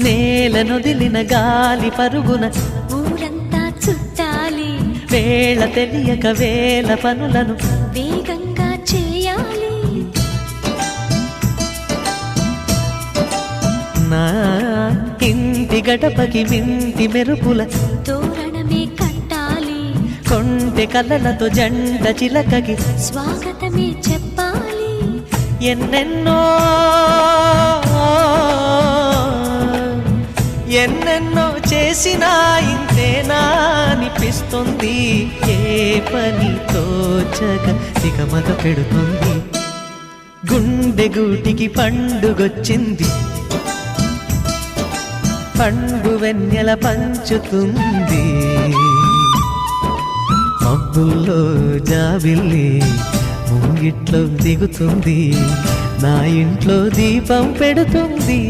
నేలనొదిలిన గాలి పరుగున ఊరంతా చుట్టాలి, వేళ తెలియక వేల పనులను వేగంగా చేయాలి. నా ఇంటి గడపకి వింటి మెరుపుల తోరణమే కట్టాలి, కొంటె కలలతో జంట చిలకకి స్వాగతమే చెప్పాలి. ఎన్నెన్నో ఎన్నెన్నో చేసినా ఇంతేనా అనిపిస్తుంది. ఏ పని తోచక దిగమగ పెడుతుంది. గుండె గూటికి పండుగొచ్చింది, పండు వెన్నెల పంచుతుంది. మబ్బుల్లో జాబిల్లి ముంగిట్లో దిగుతుంది, నా ఇంట్లో దీపం పెడుతుంది.